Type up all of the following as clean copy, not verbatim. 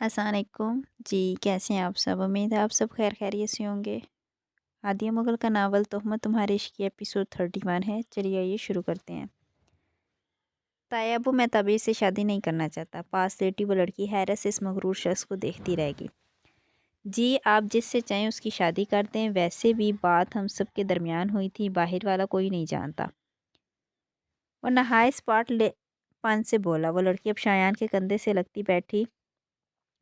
अस्सलाम वालेकुम जी। कैसे हैं आप सब? उम्मीद है आप सब खैर खैरियत से होंगे। हादिया मुगल का नावल तोहमत तुम्हारे इश्क की एपिसोड 31 है। चलिए आइए शुरू करते हैं। तायाबू मैं तबीर से शादी नहीं करना चाहता। पास लेटी वो लड़की हैरत से इस मगरूर शख्स को देखती रहेगी। जी आप जिससे चाहें उसकी शादी कर दें। वैसे भी बात हम सब के दरमियान हुई थी, बाहर वाला कोई नहीं जानता। वो नहाए स्पाट ले पान से बोला। वो लड़की अब शायान के कंधे से लगती बैठी,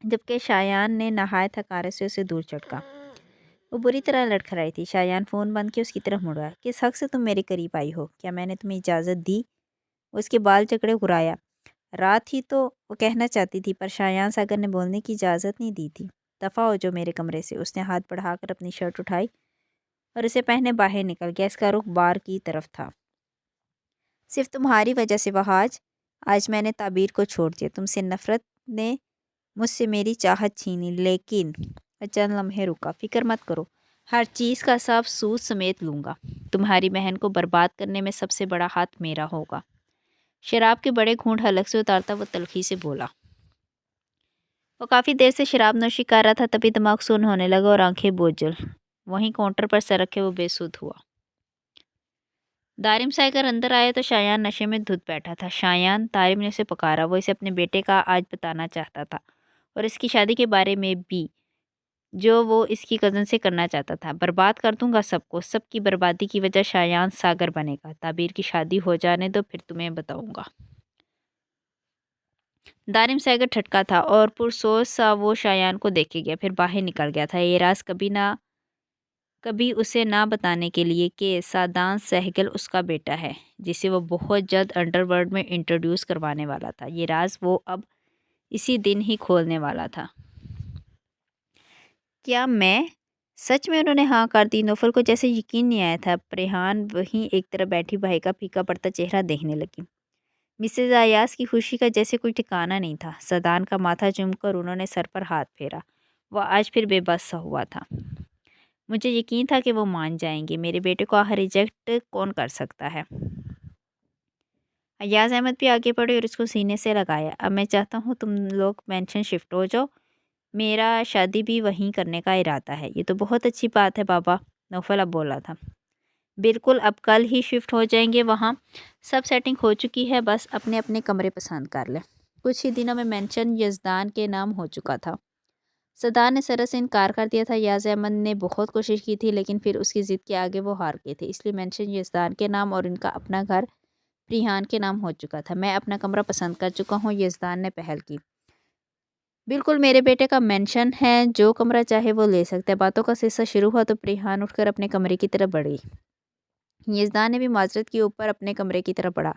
जबकि शायान ने नहाए थकारे से उसे दूर झटका। वो बुरी तरह लड़खड़ाई थी। शायान फ़ोन बंद के उसकी तरफ मुड़ा। किस हक़ से तुम मेरे करीब आई हो? क्या मैंने तुम्हें इजाज़त दी? उसके बाल जकड़े घुराया। रात ही तो वो कहना चाहती थी, पर शायान सागर ने बोलने की इजाज़त नहीं दी थी। दफ़ा हो जो मेरे कमरे से। उसने हाथ बढ़ाकर अपनी शर्ट उठाई और उसे पहने बाहर निकल गया। इसका रुख बार की तरफ था। सिर्फ तुम्हारी वजह से वहाज, आज मैंने ताबीर को छोड़ दिया। तुमसे नफ़रत ने मुझसे मेरी चाहत छीनी। लेकिन चंद लम्हे रुका। फ़िक्र मत करो, हर चीज़ का हिसाब सूद समेत लूँगा। तुम्हारी बहन को बर्बाद करने में सबसे बड़ा हाथ मेरा होगा। शराब के बड़े घूंट हलक से उतारता वो तलखी से बोला। वो काफ़ी देर से शराब नोशी कर रहा था, तभी दिमाग सुन्न होने लगा और आंखें बोझल। वहीं काउंटर पर सर रखे वो बेसुध हुआ। दारिम साइकर अंदर आया तो शायान नशे में धुत बैठा था। शायान, तारिम ने उसे पुकारा। वो इसे अपने बेटे का आज बताना चाहता था, और इसकी शादी के बारे में भी, जो वो इसकी कज़न से करना चाहता था। बर्बाद कर दूंगा सबको। सबकी बर्बादी की वजह शायान सागर बनेगा। ताबीर की शादी हो जाने दो, फिर तुम्हें बताऊंगा। दारिम सागर ठटका था और पुरसोच सा वो शायान को देखे गया, फिर बाहर निकल गया था। ये राज कभी उसे ना बताने के लिए कि सादान सहगल उसका बेटा है, जिसे वो बहुत जल्द अंडरवर्ल्ड में इंट्रोड्यूस करवाने वाला था। ये राज वो अब इसी दिन ही खोलने वाला था। क्या मैं सच में? उन्होंने हाँ कर दी। नौफल को जैसे यकीन नहीं आया था। रेहान वहीं एक तरफ बैठी भाई का फीका पड़ता चेहरा देखने लगी। मिसेज अयाज की खुशी का जैसे कोई ठिकाना नहीं था। सदान का माथा चूमकर उन्होंने सर पर हाथ फेरा। वह आज फिर बेबस सा हुआ था। मुझे यकीन था कि वो मान जाएंगे। मेरे बेटे को रिजेक्ट कौन कर सकता है? अयाज अहमद भी आगे बढ़े और उसको सीने से लगाया। अब मैं चाहता हूँ तुम लोग मेंशन शिफ्ट हो जाओ। मेरा शादी भी वहीं करने का इरादा है। ये तो बहुत अच्छी बात है बाबा, नौफल अब बोला था। बिल्कुल, अब कल ही शिफ्ट हो जाएंगे वहाँ। सब सेटिंग हो चुकी है, बस अपने अपने कमरे पसंद कर लें। कुछ ही दिनों में मेंशन यजदान के नाम हो चुका था। सदान ने सरस से इनकार कर दिया था। याज अहमद ने बहुत कोशिश की थी, लेकिन फिर उसकी ज़िद के आगे वो हार गए थे। इसलिए मेंशन यजदान के नाम और इनका अपना घर रिहान के नाम हो चुका था। मैं अपना कमरा पसंद कर चुका हूँ। यजदान ने पहल की। बिल्कुल, मेरे बेटे का मेंशन है, जो कमरा चाहे वो ले सकता है। बातों का सिलसिला शुरू हुआ तो प्रिहान उठकर अपने कमरे की तरफ बढ़ी। यजदान ने भी माजरत के ऊपर अपने कमरे की तरफ बढ़ा।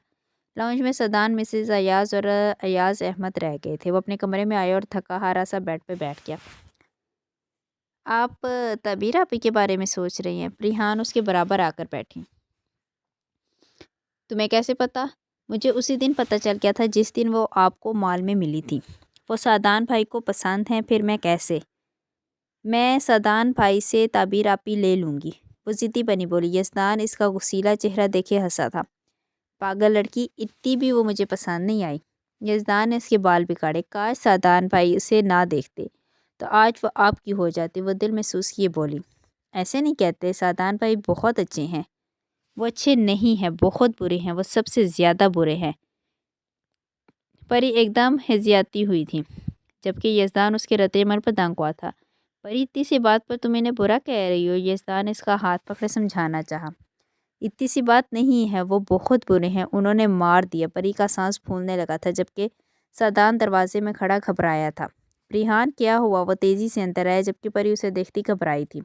लाउंज में सदान, मिसेज अयाज और अयाज अहमद रह गए थे। वो अपने कमरे में आया और थका हारा सा बेड पे बैठ गया। आप तबीर आपी के बारे में सोच रही हैं? प्रिहान उसके बराबर आकर बैठी। तुम्हें कैसे पता? मुझे उसी दिन पता चल गया था जिस दिन वो आपको मॉल में मिली थी। वो सादान भाई को पसंद हैं, फिर मैं कैसे? मैं सादान भाई से ताबीर आपी ले लूँगी। वो ज़िद्दी बनी बोली। यजदान इसका गुस्सीला चेहरा देखे हंसा था। पागल लड़की, इतनी भी वो मुझे पसंद नहीं आई। यजदान ने उसके बाल बिगाड़े। काश सादान भाई उसे ना देखते तो आज वो आपकी हो जाती। वो दिल महसूस किए बोली। ऐसे नहीं कहते, सादान भाई बहुत अच्छे हैं। वो अच्छे नहीं हैं, बहुत बुरे हैं। वो सबसे ज़्यादा बुरे हैं। परी एकदम हिजियाती हुई थी, जबकि यजदान उसके रद्द-ए-अमल पर दंग हुआ था। परी, इतनी सी बात पर तुम इन्हें बुरा कह रही हो? यजदान ने इसका हाथ पकड़े समझाना चाहा। इतनी सी बात नहीं है, वो बहुत बुरे हैं। उन्होंने मार दिया। परी का सांस फूलने लगा था, जबकि सादान दरवाजे में खड़ा घबराया था। रिहान, क्या हुआ? वो तेज़ी से अंदर आया, जबकि परी उसे देखती घबराई थी।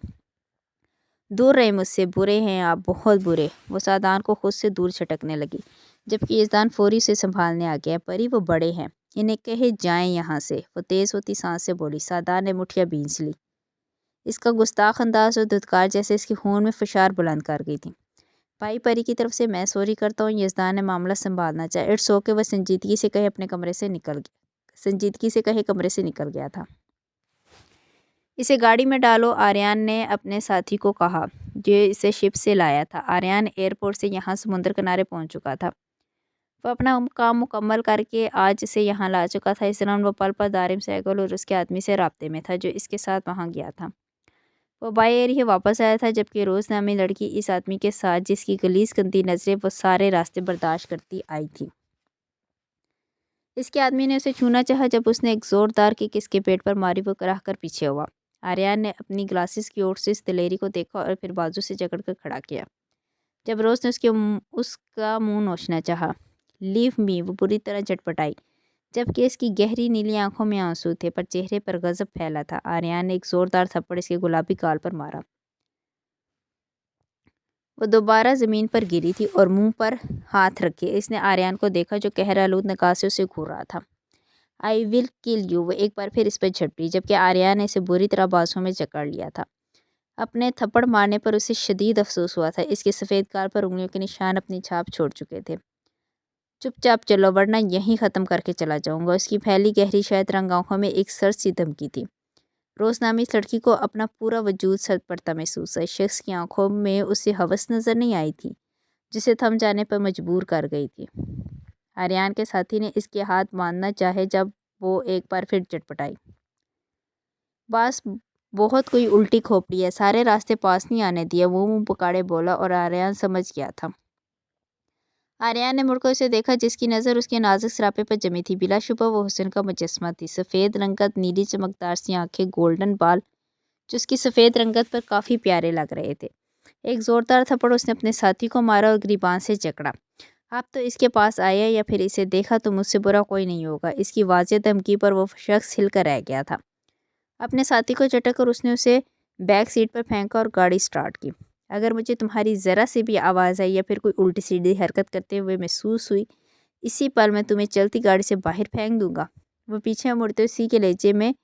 दूर रहे मुझसे, बुरे हैं आप, बहुत बुरे। वो सादान को खुद से दूर छटकने लगी, जबकि यजदान फौरी से संभालने आ गया। परी, वो बड़े हैं, इन्हें कहे जाएं यहाँ से। वो तेज़ होती सांस से बोली। सादान ने मुठियाँ भींच ली। इसका गुस्ताख अंदाज और धुतकार जैसे इसके खून में फशार बुलंद कर गई थी। भाई, परी की तरफ से मैं सॉरी करता हूँ। यजदान ने मामला संभालना चाहा। It's okay. वह संजीदगी से कहे कमरे से निकल गया था। इसे गाड़ी में डालो, आर्यन ने अपने साथी को कहा, जो इसे शिप से लाया था। आर्यन एयरपोर्ट से यहाँ समुद्र किनारे पहुँच चुका था। वो अपना काम मुकम्मल करके आज से यहाँ ला चुका था। इस दौरान वो पल पल दारिम सैगल और उसके आदमी से राब्ते में था जो इसके साथ वहाँ गया था। वो बाई एयर ही वापस आया था, जबकि रोज़ नामी लड़की इस आदमी के साथ, जिसकी गलीज गंदी नज़रें वो सारे रास्ते बर्दाश्त करती आई थी। इसके आदमी ने उसे छूना चाहा। जब उसने एक ज़ोरदार किक इसके पेट पर मारी, वो कराह कर पीछे हुआ। आर्यन ने अपनी ग्लासेस की ओर से इस दिलेरी को देखा और फिर बाजू से जकड़ कर खड़ा किया। जब रोज़ ने उसका मुंह नोचना चाहा, लीव मी, वो बुरी तरह झटपटाई, जबकि इसकी गहरी नीली आंखों में आंसू थे पर चेहरे पर गजब फैला था। आर्यन ने एक ज़ोरदार थप्पड़ इसके गुलाबी गाल पर मारा। वो दोबारा ज़मीन पर गिरी थी और मुंह पर हाथ रखे इसने आर्यन को देखा, जो कहरालूद निगाह से उसे घूर रहा था। आई विल किल यू, वो एक बार फिर इस पर झपटी, जबकि आर्यन ने इसे बुरी तरह बाजों में जकड़ लिया था। अपने थप्पड़ मारने पर उसे शदीद अफसोस हुआ था। इसके सफ़ेद गाल पर उंगलियों के निशान अपनी छाप छोड़ चुके थे। चुपचाप चलो वरना यहीं ख़त्म करके चला जाऊंगा। उसकी फैली गहरी शायद रंग आंखों में एक सर्द सी धमकी थी। रोज़ नामी इस लड़की को अपना पूरा वजूद सर्द पड़ता महसूस है। इस शख्स की आंखों में उसे हवस नज़र नहीं आई थी, जिसे थम जाने पर मजबूर कर गई थी। आर्यन के साथी ने इसके हाथ बांधना चाहे जब वो एक बार फिर चटपटाई। बस बहुत कोई उल्टी खोपड़ी है, सारे रास्ते पास नहीं आने दिए, वो मुंह पकाड़े बोला और आर्यन समझ गया था। आर्यन ने मुड़कर उसे देखा, जिसकी नज़र उसके नाजुक सरापे पर जमी थी। बिलाशुबा वो हुस्न का मुजस्समा थी। सफ़ेद रंगत, नीली चमकदार सी आंखें, गोल्डन बाल जो उसकी सफ़ेद रंगत पर काफ़ी प्यारे लग रहे थे। एक ज़ोरदार थप्पड़ उसने अपने साथी को मारा और गिरीबान से जकड़ा। आप तो इसके पास आए या फिर इसे देखा तो मुझसे बुरा कोई नहीं होगा। इसकी वाज़ेह धमकी पर वो शख्स हिलकर रह गया था। अपने साथी को झटक कर उसने उसे बैक सीट पर फेंका और गाड़ी स्टार्ट की। अगर मुझे तुम्हारी ज़रा से भी आवाज़ आई या फिर कोई उल्टी सीधी हरकत करते हुए महसूस हुई, इसी पल मैं तुम्हें चलती गाड़ी से बाहर फेंक दूंगा। वो पीछे मुड़ते उसी के लहजे में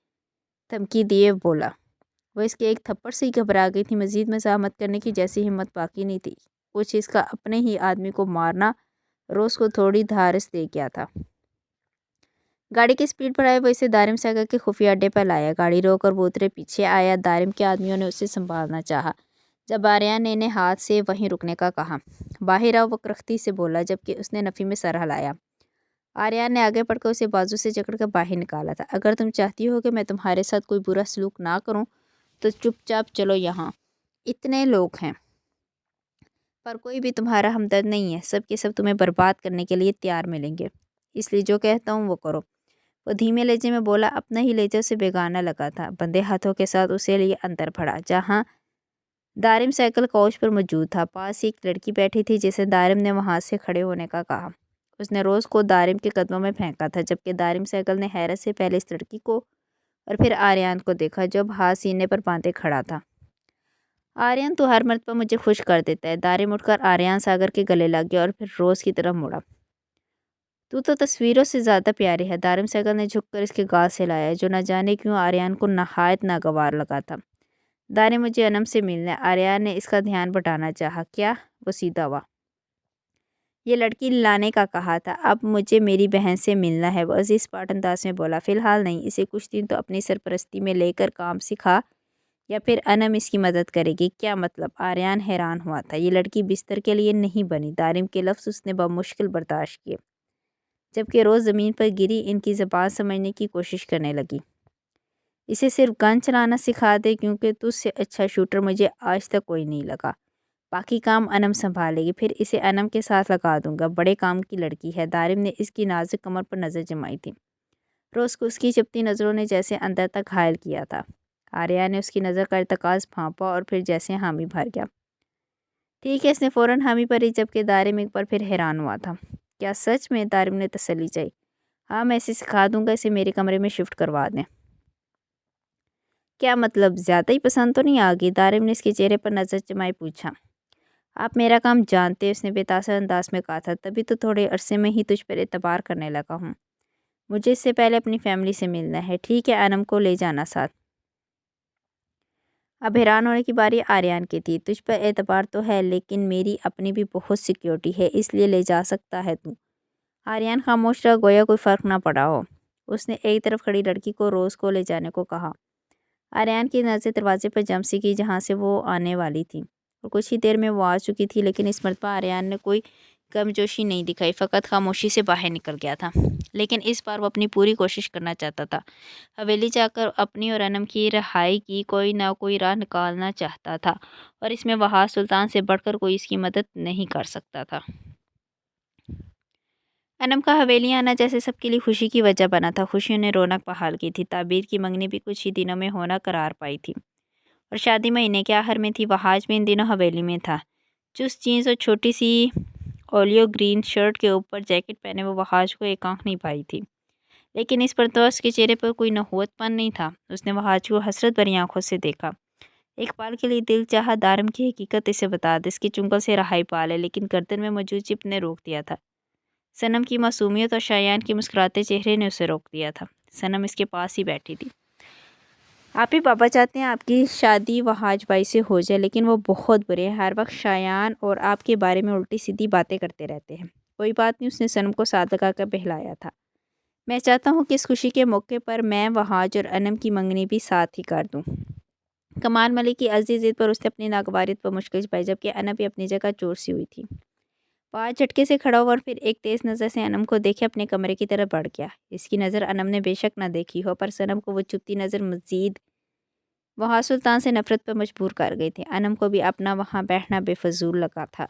धमकी दिए बोला। वह इसके एक थप्पड़ से ही घबरा गई थी। मजीद मज़ाहमत करने की जैसी हिम्मत बाकी नहीं थी। कुछ इसका अपने ही आदमी को मारना रोज़ को थोड़ी धारस दे गया था। गाड़ी की स्पीड पर आए वो इसे दारिम सागर के खुफिया अड्डे पर लाया। गाड़ी रोककर वो उतरे, पीछे आया। दारिम के आदमियों ने उसे संभालना चाहा, जब आर्यन ने इन्हें हाथ से वहीं रुकने का कहा। बाहर आओ, वो करख्ती से बोला, जबकि उसने नफ़ी में सर हिलाया। आर्यन ने आगे बढ़कर उसे बाजू से जकड़कर बाहर निकाला था। अगर तुम चाहती हो कि मैं तुम्हारे साथ कोई बुरा सलूक ना करूं तो चुपचाप चलो, यहाँ इतने लोग हैं पर कोई भी तुम्हारा हमदर्द नहीं है। सब के सब तुम्हें बर्बाद करने के लिए तैयार मिलेंगे, इसलिए जो कहता हूँ वो करो। वो धीमे लहजे में बोला। अपना ही लहजा उसे बेगाना लगा था। बंदे हाथों के साथ उसे लिए अंदर बढ़ा, जहाँ दारिम साइकिल कोच पर मौजूद था। पास ही एक लड़की बैठी थी, जिसे दारिम ने वहाँ से खड़े होने का कहा। उसने रोज़ को दारिम के कदमों में फेंका था, जबकि दारिम साइकिल ने हैरत से पहले इस लड़की को और फिर आर्यन को देखा, जो अब हाथ सीने पर बांधे खड़ा था। आर्यन तो हर मर्तबा मुझे खुश कर देता है। दारिम उठकर आर्यन सागर के गले लग गया और फिर रोज़ की तरफ मुड़ा। तू तो तस्वीरों से ज़्यादा प्यारी है। दारिम सागर ने झुककर इसके गाल से लाया, जो न जाने क्यों आर्यन को नहायत नागवार लगा था। दारिम, मुझे अनम से मिलना है। आर्यन ने इसका ध्यान बटाना चाहा। क्या? वो सीधा हुआ। ये लड़की लाने का कहा था। अब मुझे मेरी बहन से मिलना है, वो अजीज पाट अंदाज में बोला। फ़िलहाल नहीं, इसे कुछ दिन तो अपनी सरपरस्ती में लेकर काम सिखा या फिर अनम इसकी मदद करेगी। क्या मतलब? आर्यन हैरान हुआ था। ये लड़की बिस्तर के लिए नहीं बनी। दारिम के लफ्ज़ उसने बमुश्किल बर्दाश्त किए, जबकि रोज़ ज़मीन पर गिरी इनकी ज़बान समझने की कोशिश करने लगी। इसे सिर्फ गन चलाना सिखा दे, क्योंकि तुझसे अच्छा शूटर मुझे आज तक कोई नहीं लगा। बाकी काम अनम संभालेगी, फिर इसे अनम के साथ लगा दूंगा। बड़े काम की लड़की है। दारिम ने इसकी नाजुक कमर पर नज़र जमाई थी। रोज़ को उसकी चुपती नज़रों ने जैसे अंदर तक घायल किया था। आर्या ने उसकी नज़र का इर्तकाज़ भांपा और फिर जैसे हामी भर गया। ठीक है, इसने फ़ौरन हामी भरी, जबकि दारिम एक बार फिर हैरान हुआ था। क्या सच में? दारिम ने तसल्ली चाहिए। हाँ, मैं इसे सिखा दूंगा। इसे मेरे कमरे में शिफ्ट करवा दें। क्या मतलब? ज़्यादा ही पसंद तो नहीं आ गई? दारिम ने इसके चेहरे पर नज़र जमाई पूछा। आप मेरा काम जानते हैं, उसने बेतासर अंदाज में कहा था। तभी तो थोड़े अरसे में ही तुझ पर एतबार करने लगा हूँ। मुझे इससे पहले अपनी फैमिली से मिलना है। ठीक है, अनम को ले जाना साथ। अब हैरान होने की बारी आर्यन की थी। तुझ पर एतबार तो है, लेकिन मेरी अपनी भी बहुत सिक्योरिटी है, इसलिए ले जा सकता है तू। आर्यन खामोश रहा, गोया कोई फ़र्क ना पड़ा हो। उसने एक तरफ खड़ी लड़की को रोज़ को ले जाने को कहा। आर्यन की नज़र दरवाजे पर जम सी की, जहाँ से वो आने वाली थी, और कुछ ही देर में वो आ चुकी थी। लेकिन इस मरतबा आर्यन ने कोई गर्मजोशी नहीं दिखाई, फ़कत खामोशी से बाहर निकल गया था। लेकिन इस बार वो अपनी पूरी कोशिश करना चाहता था। हवेली जाकर अपनी और अनम की रिहाई की कोई ना कोई राह निकालना चाहता था, और इसमें वहाज सुल्तान से बढ़कर कोई इसकी मदद नहीं कर सकता था। अनम का हवेली आना जैसे सबके लिए खुशी की वजह बना था। खुशियों ने रौनक बहाल की थी। ताबीर की मंगनी भी कुछ ही दिनों में होना करार पाई थी, और शादी महीने के आखिर में थी। वहाज भी इन दिनों हवेली में था। चुस्त जीन्स और छोटी सी ओलियो ग्रीन शर्ट के ऊपर जैकेट पहने वो वहाज को एक आंख नहीं पाई थी। लेकिन इस पर तो उसके चेहरे पर कोई नहुवतपन नहीं था। उसने वहाज को हसरत भरी आंखों से देखा। एक पाल के लिए दिल चाहा दारम की हकीकत इसे बता दे। इसकी चुंगल से रहाई पा ले, लेकिन गर्दन में मौजूद चिप ने रोक दिया था। सनम की मासूमियत और शायान के मुस्कुराते चेहरे ने उसे रोक दिया था। सनम इसके पास ही बैठी थी। आप ही पापा चाहते हैं आपकी शादी वहाज भाई से हो जाए, लेकिन वो बहुत बुरे हैं। हर वक्त शायान और आपके बारे में उल्टी सीधी बातें करते रहते हैं। कोई बात नहीं, उसने सनम को साथ लगाकर बहलाया था। मैं चाहता हूँ कि इस खुशी के मौके पर मैं वहाज और अनम की मंगनी भी साथ ही कर दूँ। कमाल मलिक की अजीज जिद पर उसने अपनी नागवारियत पर मुश्किल पाई, जबकि अनम भी अपनी जगह चोर सी हुई थी। वह झटके से खड़ा हुआ और फिर एक तेज़ नज़र से अनम को देखे अपने कमरे की तरफ बढ़ गया। इसकी नज़र अनम ने बेशक न देखी हो, पर सनम को वो चुपती नज़र मजीद वहाँ सुल्तान से नफरत पर मजबूर कर गई थी। अनम को भी अपना वहाँ बैठना बेफजूल लगा था।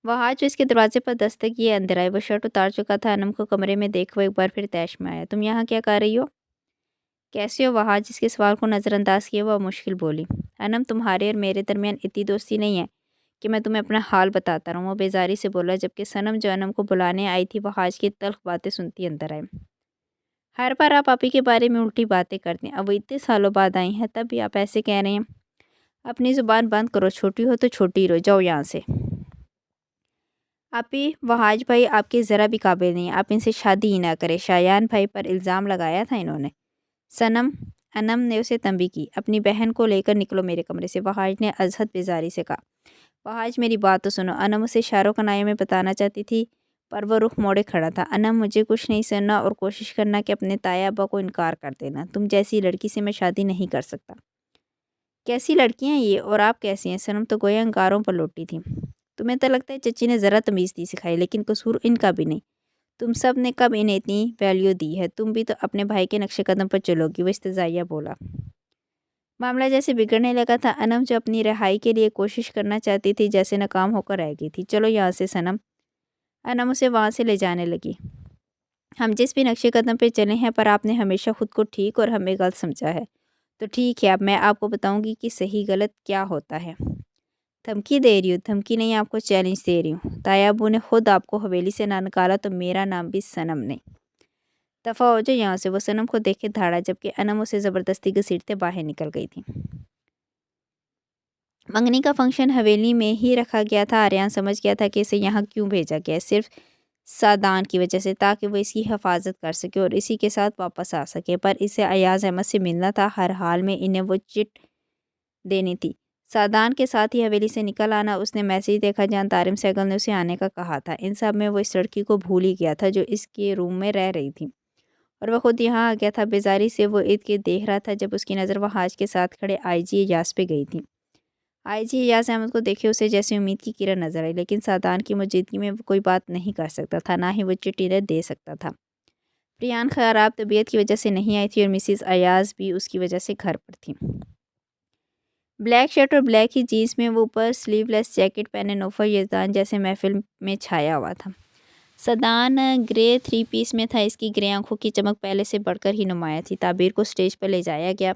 वहाँ जो इसके दरवाजे पर दस्तक किए अंदर आए। वो शर्ट उतार चुका था। अनम को कमरे में देख वो एक बार फिर तैश में आया। तुम यहाँ क्या कर रही हो? कैसे हो? वहाँ जिसके सवाल को नज़रअंदाज किया वह मुश्किल बोली। अनम, तुम्हारे और मेरे दरमियान इतनी दोस्ती नहीं है कि मैं तुम्हें अपना हाल बताता रहूँ, वो बेजारी से बोला, जबकि सनम जो अनम को बुलाने आई थी वह आज की तल्ख बातें सुनती अंदर आए। हर बार आप पापी के बारे में उल्टी बातें करते हैं। अब वो इतने सालों बाद आई हैं, तब भी आप ऐसे कह रहे हैं। अपनी ज़ुबान बंद करो, छोटी हो तो छोटी रहो, जाओ यहाँ से। आप ही वहाज भाई आपके ज़रा भी काबिल नहीं, आप इनसे शादी ही ना करें। शायान भाई पर इल्ज़ाम लगाया था इन्होंने। सनम अनम ने उसे तंबी की। अपनी बहन को लेकर निकलो मेरे कमरे से, वहाज ने अजहद बेजारी से कहा। वहाज, मेरी बात तो सुनो। अनम उसे इशारों कनाए में बताना चाहती थी, पर वह रुख मोड़े खड़ा था। अनम, मुझे कुछ नहीं सुनना और कोशिश करना कि अपने ताया अब्बा को इनकार कर देना। तुम जैसी लड़की से मैं शादी नहीं कर सकता। कैसी लड़कियां ये, और आप कैसी हैं? सनम तो गोया अंगारों पर लौटी थी। तुम्हें तो लगता है चची ने ज़रा तमीज़ नहीं सिखाई, लेकिन कसूर इनका भी नहीं। तुम सब ने कब इन्हें इतनी वैल्यू दी है? तुम भी तो अपने भाई के नक्शे कदम पर चलोगी, वो इस्तज़ाइया बोला। मामला जैसे बिगड़ने लगा था। अनम जो अपनी रिहाई के लिए कोशिश करना चाहती थी, जैसे नाकाम होकर रह गई थी। चलो यहाँ से सनम। अनम उसे वहाँ से ले जाने लगी। हम जिस भी नक्शे कदम पे चले हैं, पर आपने हमेशा खुद को ठीक और हमें गलत समझा है। तो ठीक है, अब मैं आपको बताऊंगी कि सही गलत क्या होता है। धमकी दे रही हूँ? धमकी नहीं, आपको चैलेंज दे रही हूँ। ताया अबू ने खुद आपको हवेली से ना निकाला तो मेरा नाम भी सनम नहीं। दफ़ा हो जाए यहाँ से। वो सनम को देख के धाड़ा, जबकि अनम उसे ज़बरदस्ती घसीटते बाहर निकल गई थी। मंगनी का फंक्शन हवेली में ही रखा गया था। आर्यन समझ गया था कि इसे यहाँ क्यों भेजा गया है, सिर्फ सादान की वजह से, ताकि वो इसकी हिफाजत कर सके और इसी के साथ वापस आ सके। पर इसे अयाज अहमद से मिलना था। हर हाल में इन्हें वो चिट देनी थी। सादान के साथ ही हवेली से निकल आना। उसने मैसेज देखा जहाँ तारिम सहगल ने उसे आने का कहा था। इन सब में वो इस लड़की को भूल ही गया था जो इसके रूम में रह रही थी, और वह खुद यहाँ आ गया था। बेजारी से वो ईद के देख रहा था जब उसकी नज़र वहाज के साथ खड़े आईजी एजाज पे गई थी। आईजी एजाज अहमद को देखे उसे जैसे उम्मीद की किरण नजर आई, लेकिन सादान की मौजूदगी में वो कोई बात नहीं कर सकता था, ना ही वो चिट्ठी दे सकता था। प्रियान खराब तबीयत की वजह से नहीं आई थी, और मिसिस अयाज भी उसकी वजह से घर पर थी। ब्लैक शर्ट और ब्लैक ही जीन्स में वो ऊपर स्लीवलेस जैकेट पहने नौफर यजदान जैसे महफिल में छाया हुआ था। सदान ग्रे थ्री पीस में था। इसकी ग्रे आंखों की चमक पहले से बढ़कर ही नुमाया थी। ताबीर को स्टेज पर ले जाया गया।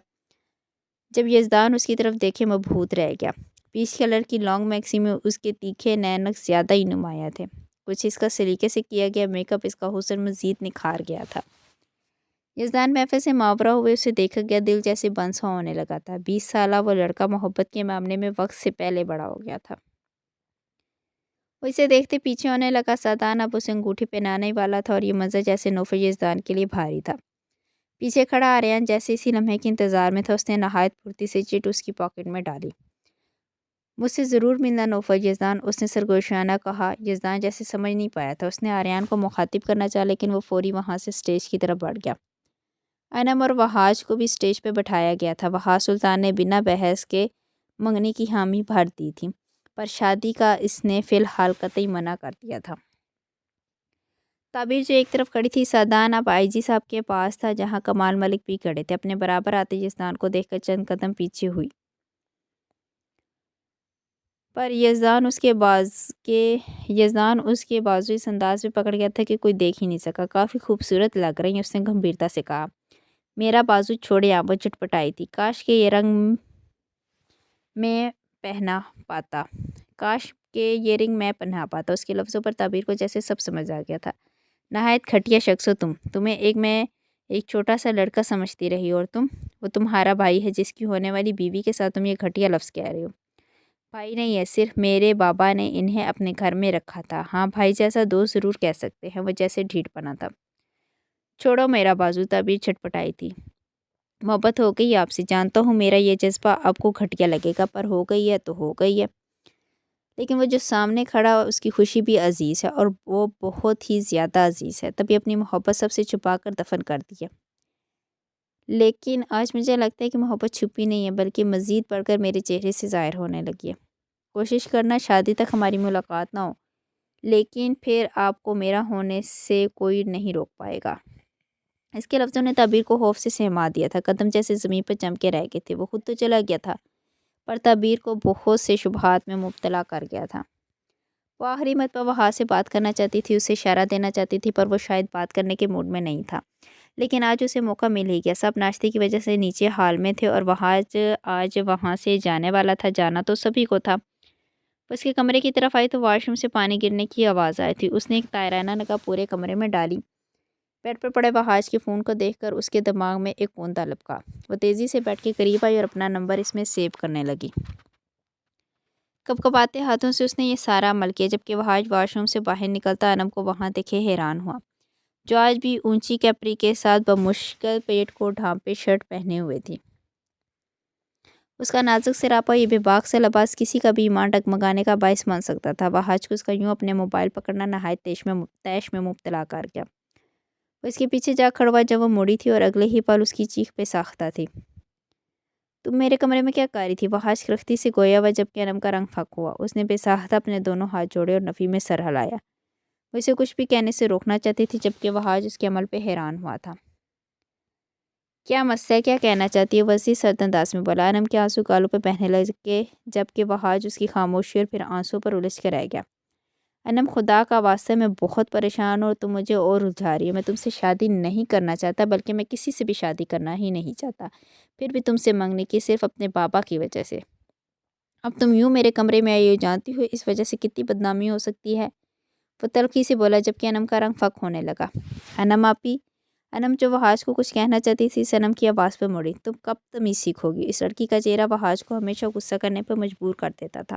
जब यजदान उसकी तरफ देखे मबहूत रह गया। पीच कलर की लॉन्ग मैक्सी में उसके तीखे नैनक ज़्यादा ही नुमाया थे। कुछ इसका सलीके से किया गया मेकअप इसका हुस्न मज़ीद निखार गया था। यजदान महफिल से मावरा हुए उसे देखा गया। दिल जैसे बंद सा होने लगा था। 20 साल वो लड़का मोहब्बत के मामले में वक्त से पहले बड़ा हो गया था। वो इसे देखते पीछे होने लगा। सादान अब उसे अंगूठी पहनाने वाला था, और ये मंजर जैसे नौफर यजदान के लिए भारी था। पीछे खड़ा आर्यन जैसे इसी लम्हे के इंतज़ार में था। उसने नहायत फुर्ती से चिट उसकी पॉकेट में डाली। मुझसे ज़रूर मिलना नौफर यजदान, उसने सरगोशियाना कहा। यजदान जैसे समझ नहीं पाया था। उसने आर्यन को मुखातिब करना चाहा, लेकिन वो फौरी वहाँ से स्टेज की तरफ बढ़ गया। अनम और वहाज को भी स्टेज पर बैठाया गया था। वहाज सुल्तान ने बिना बहस के मंगनी की हामी भर दी थी। پر شادی کا اس نے فی الحال قطعی منع کر دیا تھا۔ تعبیر جو ایک طرف کھڑی تھی، سعدان اب آئی جی صاحب کے پاس تھا جہاں کمال ملک بھی کھڑے تھے۔ اپنے برابر آتے یزدان کو دیکھ کر چند قدم پیچھے ہوئی، پر یزدان اس کے بازو اس انداز میں پکڑ گیا تھا کہ کوئی دیکھ ہی نہیں سکا۔ کافی خوبصورت لگ رہی ہیں، اس نے گمبھیرتا سے کہا۔ میرا بازو چھوڑے آپ، وہ چٹپٹائی تھی۔ کاش کہ یہ رنگ میں پہنا پاتا، کاش کہ یہ رنگ میں پہنا پاتا۔ اس کے لفظوں پر تعبیر کو جیسے سب سمجھ آ گیا تھا۔ نہایت گھٹیا شخص ہو تم، تمہیں میں ایک چھوٹا سا لڑکا سمجھتی رہی، اور وہ تمہارا بھائی ہے جس کی ہونے والی بیوی کے ساتھ تم یہ گھٹیا لفظ کہہ رہے ہو۔ بھائی نہیں ہے، صرف میرے بابا نے انہیں اپنے گھر میں رکھا تھا۔ ہاں، بھائی جیسا دوست ضرور کہہ سکتے ہیں، وہ جیسے ڈھیٹ پنا تھا۔ چھوڑو میرا بازو، تعبیر چھٹپٹائی تھی۔ محبت ہو گئی آپ سے، جانتا ہوں میرا یہ جذبہ آپ کو گھٹیا لگے گا، پر ہو گئی ہے تو ہو گئی ہے۔ لیکن وہ جو سامنے کھڑا ہے اس کی خوشی بھی عزیز ہے، اور وہ بہت ہی زیادہ عزیز ہے، تبھی اپنی محبت سب سے چھپا کر دفن کر دی ہے۔ لیکن آج مجھے لگتا ہے کہ محبت چھپی نہیں ہے، بلکہ مزید بڑھ کر میرے چہرے سے ظاہر ہونے لگی ہے۔ کوشش کرنا شادی تک ہماری ملاقات نہ ہو، لیکن پھر آپ کو میرا ہونے سے کوئی نہیں روک پائے گا۔ اس کے لفظوں نے تعبیر کو خوف سے سہما دیا تھا۔ قدم جیسے زمین پر جم کے رہ گئے تھے۔ وہ خود تو چلا گیا تھا، پر تعبیر کو بہت سے شبہات میں مبتلا کر گیا تھا۔ وہ آخری مرتبہ وہاں سے بات کرنا چاہتی تھی، اسے اشارہ دینا چاہتی تھی، پر وہ شاید بات کرنے کے موڈ میں نہیں تھا۔ لیکن آج اسے موقع مل ہی گیا۔ سب ناشتے کی وجہ سے نیچے ہال میں تھے، اور آج وہاں سے جانے والا تھا۔ جانا تو سبھی کو تھا۔ وہ اس کے کمرے کی طرف آئی تو واش روم سے پانی گرنے کی آواز آئی تھی۔ اس نے ایک طائرانہ نگاہ پورے کمرے میں ڈالی۔ بیڈ پر پڑے وحاج کے فون کو دیکھ کر اس کے دماغ میں ایک کوندا لپکا۔ وہ تیزی سے بیڈ کے قریب آئی اور اپنا نمبر اس میں سیو کرنے لگی۔ کپکپاتے ہاتھوں سے اس نے یہ سارا عمل کیا۔ جبکہ وحاج واش روم سے باہر نکلتا انم کو وہاں دیکھے حیران ہوا، جو آج بھی اونچی کیپری کے ساتھ بمشکل پیٹ کو ڈھانپے شرٹ پہنے ہوئے تھی۔ اس کا نازک سراپا یہ بے باک سا لباس کسی کا بھی ایمان ڈگمگانے کا باعث بن سکتا تھا۔ وحاج کو اس کا یوں اپنے موبائل پکڑنا نہایت طیش میں مبتلا کر گیا۔ وہ اس کے پیچھے جا کھڑا ہوا جب وہ مڑی تھی، اور اگلے ہی پل اس کی چیخ بے ساختہ تھی۔ تم میرے کمرے میں کیا کر رہی تھی؟ وحاج رختی سے گویا ہوا، جبکہ انم کا رنگ پھک ہوا۔ اس نے بے ساختہ اپنے دونوں ہاتھ جوڑے اور نفی میں سر ہلایا۔ وہ اسے کچھ بھی کہنے سے روکنا چاہتی تھی، جبکہ وحاج اس کے عمل پہ حیران ہوا تھا۔ کیا مسئلہ ہے؟ کیا کہنا چاہتی ہے؟ وسیع سرد انداز میں بولا۔ انم کے آنسو گالوں پہ بہنے لگے، جبکہ وحاج اس کی خاموشی اور پھر آنسو پر الجھ کے رہ گیا۔ انم، خدا کا واسطہ میں بہت پریشان ہوں، اور تم مجھے اور الجھا رہی ہو۔ میں تم سے شادی نہیں کرنا چاہتا، بلکہ میں کسی سے بھی شادی کرنا ہی نہیں چاہتا، پھر بھی تم سے منگنے کی، صرف اپنے بابا کی وجہ سے۔ اب تم یوں میرے کمرے میں آئی ہو، جانتی ہو اس وجہ سے کتنی بدنامی ہو سکتی ہے؟ وہ تلخی سے بولا، جبکہ انم کا رنگ فک ہونے لگا۔ انم آپی، انم جو وحاج کو کچھ کہنا چاہتی تھی، اس انم کی آواز پہ مڑی۔ تم کب تمیز سیکھو گی؟ اس لڑکی کا چہرہ وحاج کو ہمیشہ غصہ کرنے پر مجبور کر دیتا تھا۔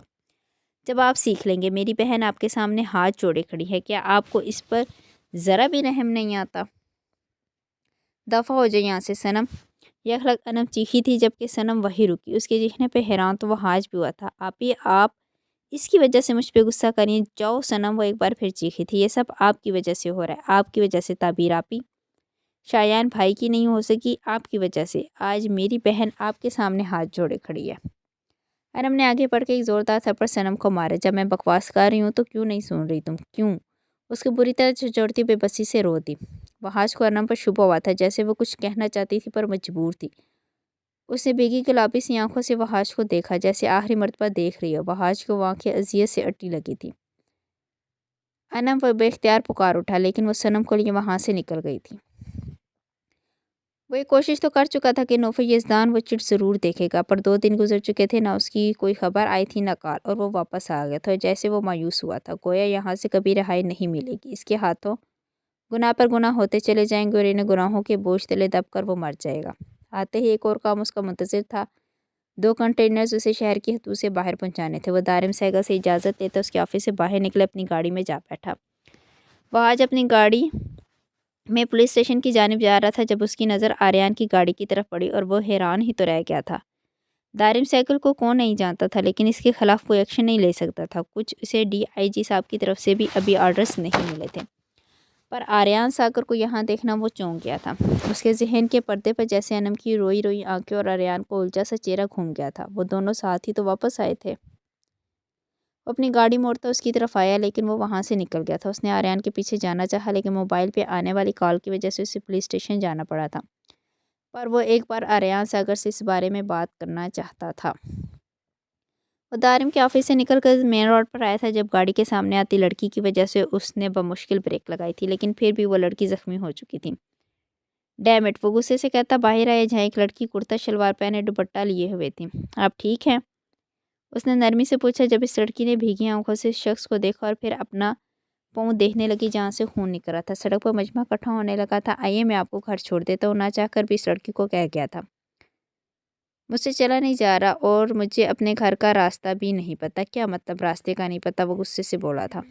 جب آپ سیکھ لیں گے۔ میری بہن آپ کے سامنے ہاتھ جوڑے کھڑی ہے، کیا آپ کو اس پر ذرا بھی رحم نہیں آتا؟ دفع ہو جائے یہاں سے صنم۔ یک لگ انم چیخی تھی، جبکہ صنم وہی رکی۔ اس کے چیخنے پہ حیران تو وحاج بھی ہوا تھا۔ آپی، آپ اس کی وجہ سے مجھ پہ غصہ کریے؟ جاؤ صنم، وہ ایک بار پھر چیخی تھی۔ یہ سب آپ کی وجہ سے ہو رہا ہے، آپ کی وجہ سے تعبیر آپی۔ شایان بھائی کی نہیں ہو سکی، آپ کی وجہ سے آج میری بہن آپ کے سامنے ہاتھ جوڑے کھڑی ہے۔ انم نے آگے بڑھ کے ایک زوردار تھپڑ صنم کو مارا۔ جب میں بکواس کر رہی ہوں تو کیوں نہیں سن رہی تم؟ کیوں؟ اس کی بری طرح جھنجھوڑتی بے بسی سے رو دی۔ وحاج کو انم پر شبہ ہوا تھا، جیسے وہ کچھ کہنا چاہتی تھی پر مجبور تھی۔ اس نے بھیگی گلابی سی آنکھوں سے وحاج کو دیکھا، جیسے آخری مرتبہ دیکھ رہی ہو۔ وحاج کو وہ آنکھیں اذیت سے اٹی لگی تھی۔ انم، وہ بے اختیار پکار اٹھا، لیکن وہ صنم کو لیے وہاں سے نکل گئی تھی۔ وہ ایک کوشش تو کر چکا تھا کہ نوفل یزدان وہ چٹ ضرور دیکھے گا، پر 2 دن گزر چکے تھے، نہ اس کی کوئی خبر آئی تھی نہ کال، اور وہ واپس آ گیا تھا جیسے وہ مایوس ہوا تھا، گویا یہاں سے کبھی رہائی نہیں ملے گی۔ اس کے ہاتھوں گناہ پر گناہ ہوتے چلے جائیں گے، اور انہیں گناہوں کے بوجھ تلے دب کر وہ مر جائے گا۔ آتے ہی ایک اور کام اس کا منتظر تھا۔ 2 کنٹینرز اسے شہر کی حدود سے باہر پہنچانے تھے۔ وہ دارم سائیکل سے اجازت لیتا اس کے آفس سے باہر نکلا، اپنی گاڑی میں جا بیٹھا۔ وہ آج اپنی گاڑی میں پولیس اسٹیشن کی جانب جا رہا تھا جب اس کی نظر آریان کی گاڑی کی طرف پڑی، اور وہ حیران ہی تو رہ گیا تھا۔ دارم سائیکل کو کون نہیں جانتا تھا، لیکن اس کے خلاف کوئی ایکشن نہیں لے سکتا تھا۔ کچھ اسے DIG صاحب کی طرف سے بھی ابھی آرڈرز نہیں ملے تھے، پر آریان ساگر کو یہاں دیکھنا وہ چونک گیا تھا۔ اس کے ذہن کے پردے پر جیسے انم کی روئی روئی آنکھیں اور آریان کو الجھا سا چہرہ گھوم گیا تھا۔ وہ دونوں ساتھ ہی تو واپس آئے تھے۔ وہ اپنی گاڑی موڑتا اس کی طرف آیا لیکن وہ وہاں سے نکل گیا تھا۔ اس نے آریان کے پیچھے جانا چاہا لیکن موبائل پہ آنے والی کال کی وجہ سے اسے پولیس اسٹیشن جانا پڑا تھا، پر وہ ایک بار آریان سے اگر سے اس بارے میں بات کرنا چاہتا تھا۔ وہ دارم کے آفس سے نکل کر مین روڈ پر آیا تھا جب گاڑی کے سامنے آتی لڑکی کی وجہ سے اس نے بمشکل بریک لگائی تھی، لیکن پھر بھی وہ لڑکی زخمی ہو چکی تھی۔ ڈیم اٹ، وہ غصے سے کہتا باہر آیا جہاں ایک لڑکی کرتا شلوار پہنے دوپٹہ لیے ہوئے تھی۔ آپ ٹھیک ہیں؟ اس نے نرمی سے پوچھا جب اس لڑکی نے بھیگی آنکھوں سے اس شخص کو دیکھا اور پھر اپنا پاؤں دیکھنے لگی جہاں سے خون نکل رہا تھا۔ سڑک پر مجمع اکٹھا ہونے لگا تھا۔ آئیے میں آپ کو گھر چھوڑ دیتا ہوں، نہ چاہ کر بھی اس لڑکی کو کہہ گیا تھا۔ مجھ سے چلا نہیں جا رہا اور مجھے اپنے گھر کا راستہ بھی نہیں پتا۔ کیا مطلب راستے کا نہیں پتا؟ وہ غصے سے بولا تھا۔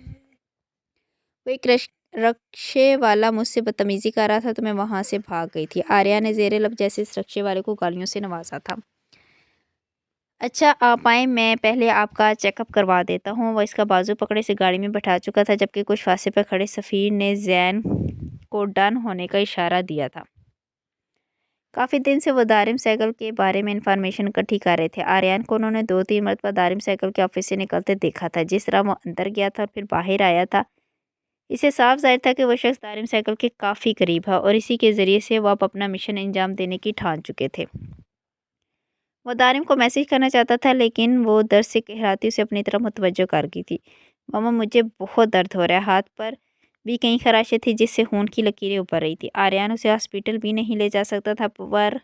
وہ ایک رکشے والا مجھ سے بدتمیزی کر رہا تھا تو میں وہاں سے بھاگ گئی تھی۔ آریہ نے زیر لب جیسے اس رکشے والے کو گالیوں سے نوازا تھا۔ اچھا آپ آئیں، میں پہلے آپ کا چیک اپ کروا دیتا ہوں۔ وہ اس کا بازو پکڑے سے گاڑی میں بٹھا چکا تھا جبکہ کچھ فاصلے پر کھڑے سفیر نے زین کو ڈن ہونے کا اشارہ دیا تھا۔ کافی دن سے وہ دارم سیگل کے بارے میں انفارمیشن اکٹھی کر رہے تھے۔ آریان کو انہوں نے 2-3 مرتبہ دارم سیگل کے آفس سے نکلتے دیکھا تھا۔ جس طرح وہ اندر گیا تھا اور پھر باہر آیا تھا، اسے صاف ظاہر تھا کہ وہ شخص دارم سیگل کے کافی قریب ہے اور اسی کے ذریعے سے وہ اب اپنا مشن انجام دینے کی ٹھان چکے تھے۔ وہ دارم کو میسج کرنا چاہتا تھا لیکن وہ درد سے کہراتی اسے اپنی طرف متوجہ کر گئی تھی۔ ماما مجھے بہت درد ہو رہا ہے۔ ہاتھ پر بھی کئی خراشیں تھیں جس سے خون کی لکیریں ابھر رہی تھی۔ آریان اسے ہاسپٹل بھی نہیں لے جا سکتا تھا، پر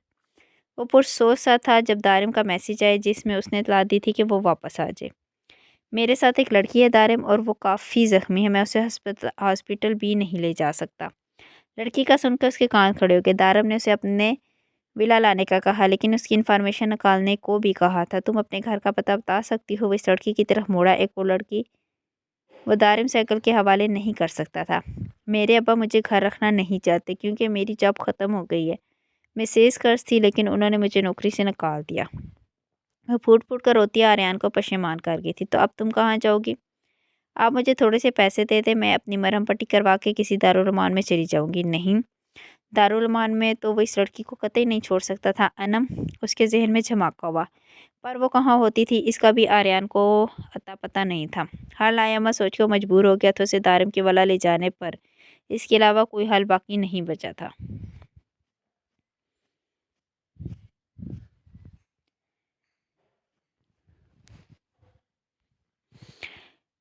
وہ پرسوچ سا تھا جب دارم کا میسج آیا جس میں اس نے اطلاع دی تھی کہ وہ واپس آ جائے۔ میرے ساتھ ایک لڑکی ہے دارم اور وہ کافی زخمی ہے، میں اسے ہاسپٹل بھی نہیں لے جا سکتا۔ لڑکی کا سن کر اس کے کان کھڑے ہو گئے۔ دارم نے اسے اپنے ولا لانے کا کہا لیکن اس کی انفارمیشن نکالنے کو بھی کہا تھا۔ تم اپنے گھر کا پتہ بتا سکتی ہو؟ وہ اس لڑکی کی طرف موڑا۔ ایک اور لڑکی وہ دارم سیگل کے حوالے نہیں کر سکتا تھا۔ میرے ابا مجھے گھر رکھنا نہیں چاہتے کیونکہ میری جاب ختم ہو گئی ہے۔ میں سیلز کرس تھی لیکن انہوں نے مجھے نوکری سے نکال دیا۔ وہ پھوٹ پھوٹ کر روتی آریان کو پشیمان کر گئی تھی۔ تو اب تم کہاں جاؤ گی؟ آپ مجھے تھوڑے سے پیسے دے دیں، میں اپنی مرہم پٹی کروا کے کسی دارالعمان میں چلی جاؤں گی۔ نہیں، دارالعمان میں تو وہ اس لڑکی کو قطعی نہیں چھوڑ سکتا تھا۔ انم، اس کے ذہن میں جھماکا ہوا، پر وہ کہاں ہوتی تھی اس کا بھی آریان کو اتا پتہ نہیں تھا۔ حل آیامہ سوچ کے وہ مجبور ہو گیا تھا اسے دارم کے ولا لے جانے پر اس کے علاوہ کوئی حل باقی نہیں بچا تھا۔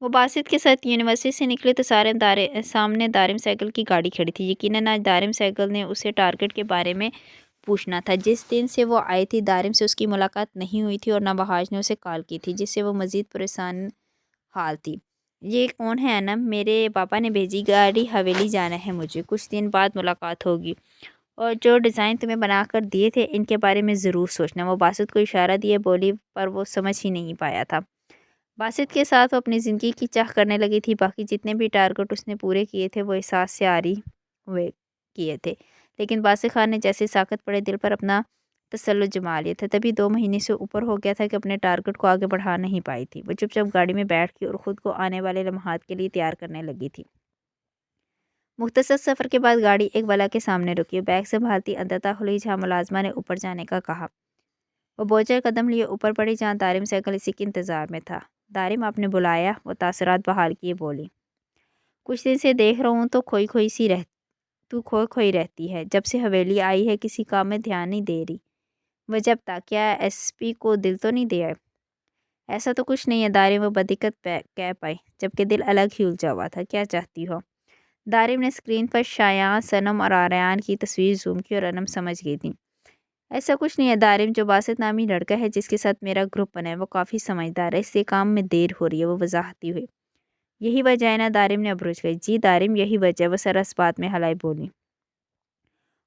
وہ باسط کے ساتھ یونیورسٹی سے نکلے تو سامنے دارم سیگل کی گاڑی کھڑی تھی۔ یقیناً آج دارم سیگل نے اسے ٹارگٹ کے بارے میں پوچھنا تھا۔ جس دن سے وہ آئی تھی دارم سے اس کی ملاقات نہیں ہوئی تھی اور نوحاج نے اسے کال کی تھی جس سے وہ مزید پریشان حال تھی۔ یہ کون ہے انم؟ میرے پاپا نے بھیجی، گاڑی حویلی جانا ہے مجھے، کچھ دن بعد ملاقات ہوگی اور جو ڈیزائن تمہیں بنا کر دیے تھے ان کے بارے میں ضرور سوچنا۔ وہ باسط کو اشارہ دیے بولی پر وہ سمجھ ہی نہیں پایا تھا۔ باسط کے ساتھ وہ اپنی زندگی کی چاہ کرنے لگی تھی۔ باقی جتنے بھی ٹارگٹ اس نے پورے کیے تھے وہ احساس سے آری ہوئے کیے تھے، لیکن باسط خان نے جیسے ساکت پڑے دل پر اپنا تسلط جما لیا تھا۔ تبھی 2 مہینے سے اوپر ہو گیا تھا کہ اپنے ٹارگٹ کو آگے بڑھا نہیں پائی تھی۔ وہ چپ چپ گاڑی میں بیٹھ گئی اور خود کو آنے والے لمحات کے لیے تیار کرنے لگی تھی۔ مختصر سفر کے بعد گاڑی ایک ولا کے سامنے رکی۔ بیگ سنبھالتی اندر داخل ہوئی جہاں ملازمہ نے اوپر جانے کا کہا۔ وہ بوجھل قدم لیے اوپر بڑھی جہاں دارم سیگل اسی کے انتظار میں تھا۔ دارم آپ نے بلایا؟ وہ تاثرات بحال کیے بولی۔ کچھ دن سے دیکھ رہا ہوں تو کھوئی کھوئی رہتی ہے۔ جب سے حویلی آئی ہے کسی کام میں دھیان نہیں دے رہی۔ وجہ بتا، کیا ایس پی کو دل تو نہیں دیا؟ ایسا تو کچھ نہیں ہے دارم، وہ بدقت کہہ پائی جبکہ دل الگ ہی الجھا ہوا تھا۔ کیا چاہتی ہو؟ دارم نے اسکرین پر شایاں صنم اور آریان کی تصویر زوم کی اور انم سمجھ گئی تھی۔ ایسا کچھ نہیں ہے دارم، جو باسط نامی لڑکا ہے جس کے ساتھ میرا گروپ بنا ہے وہ کافی سمجھدار ہے، اس سے کام میں دیر ہو رہی ہے۔ وہ وضاحتی ہوئی۔ یہی وجہ ہے نا؟ دارم نے ابروچ گئی۔ جی دارم یہی وجہ ہے، وہ سر اس بات میں ہلائی بولی۔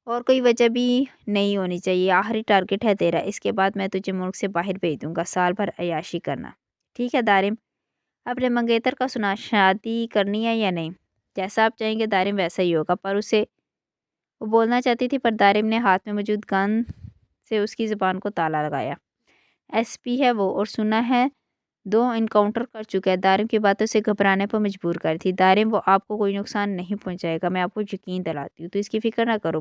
اور کوئی وجہ بھی نہیں ہونی چاہیے، آخری ٹارگٹ ہے تیرا، اس کے بعد میں تجھے ملک سے باہر بھیج دوں گا، سال بھر عیاشی کرنا۔ ٹھیک ہے دارم، اپنے منگیتر کا سنا، شادی کرنی ہے یا نہیں؟ جیسا آپ چاہیں گے دارم ویسا ہی ہوگا۔ پر اسے وہ بولنا چاہتی تھی پر دارم نے ہاتھ میں موجود گن سے اس کی زبان کو تالا لگایا۔ ایس پی ہے وہ، اور سنا ہے 2 انکاؤنٹر کر چکا ہے۔ دارم کی باتوں سے گھبرانے پر مجبور کر تھی۔ دارم وہ آپ کو کوئی نقصان نہیں پہنچائے گا، میں آپ کو یقین دلاتی ہوں، تو اس کی فکر نہ کرو،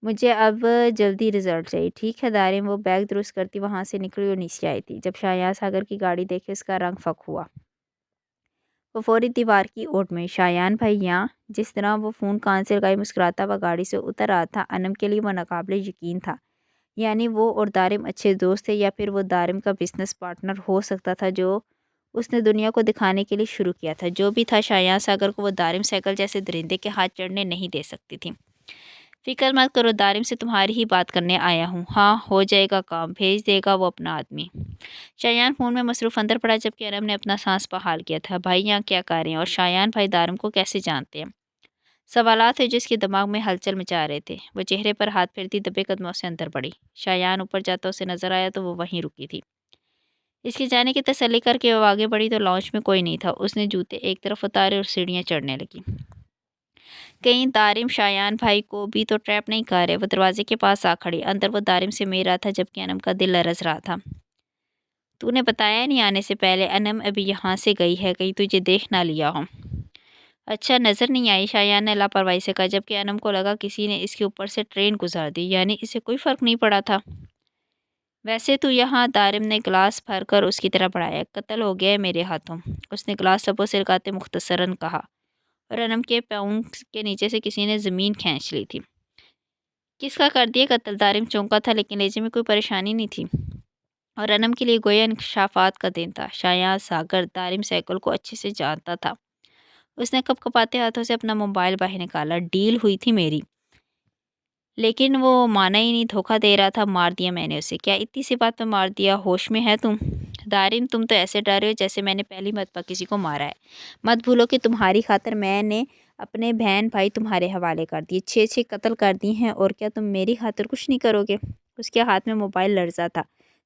مجھے اب جلدی رزلٹ چاہیے۔ ٹھیک ہے دارم، وہ بیگ درست کرتی وہاں سے نکلی اور نیچے آئی تھی۔ جب شایان ساگر کی گاڑی دیکھے اس کا رنگ فک ہوا۔ وہ فوری دیوار کی اوٹ میں، شایان بھائی یہاں؟ جس طرح وہ فون کان سے لگائی مسکراتا ہوا گاڑی سے اتر رہا تھا، انم کے لیے وہ ناقابل یقین تھا۔ یعنی وہ اور دارم اچھے دوست تھے، یا پھر وہ دارم کا بزنس پارٹنر ہو سکتا تھا جو اس نے دنیا کو دکھانے کے لیے شروع کیا تھا۔ جو بھی تھا، شایان ساگر کو وہ دارم سائیکل جیسے درندے کے ہاتھ چڑھنے نہیں دے سکتی تھی۔ فکر مت کرو، دارم سے تمہاری ہی بات کرنے آیا ہوں۔ ہاں ہو جائے گا کام، بھیج دے گا وہ اپنا آدمی۔ شایان فون میں مصروف اندر پڑا، جبکہ انم نے اپنا سانس بحال کیا تھا۔ بھائی یہاں کیا کر رہے ہیں، اور شایان بھائی دارم کو کیسے جانتے ہیں؟ سوالات تھے جو اس کے دماغ میں ہلچل مچا رہے تھے۔ وہ چہرے پر ہاتھ پھیرتی دبے قدموں سے اندر بڑھی۔ شایان اوپر جاتا اسے نظر آیا تو وہ وہیں رکی تھی۔ اس کے جانے کی تسلی کر کے وہ آگے بڑھی تو لاؤنج میں کوئی نہیں تھا۔ اس نے جوتے ایک طرف اتارے اور سیڑھیاں چڑھنے لگی۔ کہیں دارم شایان بھائی کو بھی تو ٹریپ نہیں کر رہے؟ وہ دروازے کے پاس آ کھڑی۔ اندر وہ دارم سے مل رہا تھا، جبکہ انم کا دل لرز رہا تھا۔ تو نے بتایا نہیں آنے سے پہلے؟ انم ابھی یہاں سے گئی ہے، کہیں تجھے دیکھ نہ لیا ہو۔ اچھا نظر نہیں آئی، شایان نے لاپرواہی سے کہا، جبکہ انم کو لگا کسی نے اس کے اوپر سے ٹرین گزار دی، یعنی اسے کوئی فرق نہیں پڑا تھا۔ ویسے تو یہاں، دارم نے گلاس بھر کر اس کی طرف بڑھایا، قتل ہو گیا ہے میرے ہاتھوں۔ اس نے گلاس لبوں سے لگاتے مختصراً کہا، اور انم کے پاؤں کے نیچے سے کسی نے زمین کھینچ لی تھی۔ کس کا کر دیا قتل؟ دارم چونکا تھا، لیکن لہجے میں کوئی پریشانی نہیں تھی، اور انم کے لیے گویا انکشافات کا دن تھا۔ شایان ساگر دارم سائیکل کو اچھے سے جانتا تھا۔ اس نے کپ کپاتے ہاتھوں سے اپنا موبائل باہر نکالا۔ ڈیل ہوئی تھی میری، لیکن وہ مانا ہی نہیں، دھوکہ دے رہا تھا۔ مار دیا میں نے اسے۔ کیا اتنی سی بات پہ مار دیا؟ ہوش میں ہے تم؟ دارم تم تو ایسے ڈر رہے ہو جیسے میں نے پہلی مرتبہ کسی کو مارا ہے۔ مت بھولو کہ تمہاری خاطر میں نے اپنے بہن بھائی تمہارے حوالے کر دیے، 6 قتل کر دی ہیں، اور کیا تم میری خاطر کچھ نہیں کرو گے؟ اس کے ہاتھ میں موبائل لرزا تھا،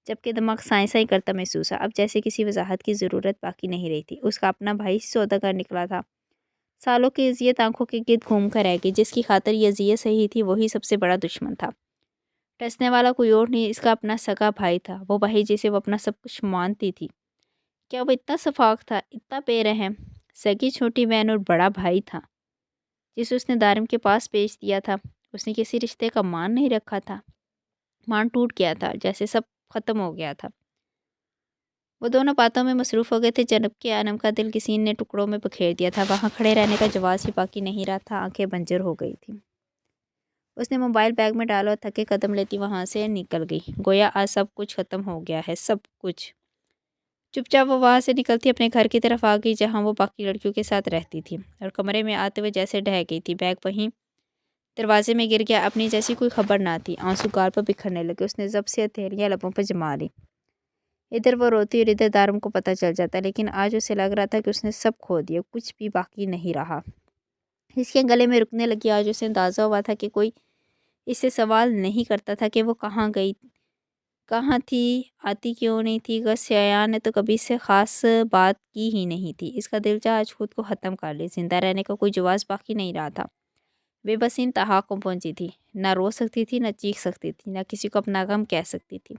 جبکہ دماغ سائیں سائیں کرتا محسوس ہوا۔ اب جیسے کسی وضاحت کی ضرورت باقی نہیں رہی تھی۔ اس کا اپنا بھائی سوداگر نکلا تھا۔ سالوں کی اذیت آنکھوں کے گرد گھوم کر رہ گئی۔ جس کی خاطر یہ اذیت سہی تھی، وہی سب سے بڑا دشمن تھا۔ ٹسنے والا کوئی اور نہیں، اس کا اپنا سگا بھائی تھا، وہ بھائی جسے وہ اپنا سب کچھ مانتی تھی۔ کیا وہ اتنا شفاق تھا، اتنا بے رحم؟ سگی چھوٹی بہن اور بڑا بھائی تھا جسے اس نے دارم کے پاس بھیج دیا تھا۔ اس نے کسی رشتے کا مان نہیں رکھا تھا۔ مان ٹوٹ گیا تھا، جیسے سب ختم ہو گیا تھا۔ وہ دونوں باتوں میں مصروف ہو گئے تھے، جبکہ انم کا دل کسی نے ٹکڑوں میں بکھیر دیا تھا۔ وہاں کھڑے رہنے کا جواز ہی باقی نہیں رہا تھا، آنکھیں بنجر ہو گئی تھیں۔ اس نے موبائل بیگ میں ڈالا اور تھکے قدم لیتی وہاں سے نکل گئی، گویا آج سب کچھ ختم ہو گیا ہے، سب کچھ۔ چپ چاپ وہ وہاں سے نکلتی اپنے گھر کی طرف آ گئی، جہاں وہ باقی لڑکیوں کے ساتھ رہتی تھی، اور کمرے میں آتے ہوئے جیسے ڈھہ گئی تھی۔ بیگ وہیں دروازے میں گر گیا، اپنی جیسی کوئی خبر نہ تھی۔ آنسو گال پر بکھرنے لگے، اس نے ضبط سے ہتھیلیاں لبوں پر جما لی۔ ادھر وہ روتی اور ادھر دارم کو پتہ چل جاتا، لیکن آج اسے لگ رہا تھا کہ اس نے سب کھو دیا، کچھ بھی باقی نہیں رہا۔ اس کے گلے میں رکنے لگی۔ آج اسے اندازہ ہوا تھا کہ کوئی اس سے سوال نہیں کرتا تھا کہ وہ کہاں گئی، کہاں تھی، آتی کیوں نہیں تھی۔ شایان نے تو کبھی اس سے خاص بات کی ہی نہیں تھی۔ اس کا دل چاہا آج خود کو ختم کر لے، زندہ رہنے کا کوئی جواز باقی نہیں رہا تھا۔ بے بسی انتہا کو پہنچی تھی، نہ رو سکتی تھی، نہ چیخ سکتی تھی، نہ کسی کو اپنا غم کہہ سکتی تھی۔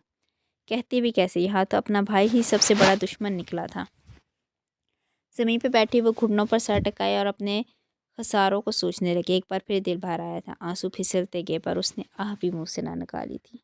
کہتی بھی کیسے؟ یہاں تو اپنا بھائی ہی سب سے بڑا دشمن نکلا تھا۔ زمین پہ بیٹھی وہ گھٹنوں پر سر ٹکائے اور اپنے خساروں کو سوچنے لگی۔ ایک بار پھر دل بھر آیا تھا، آنسو پھسلتے گئے، پر اس نے آہ بھی منہ سے نہ نکالی تھی۔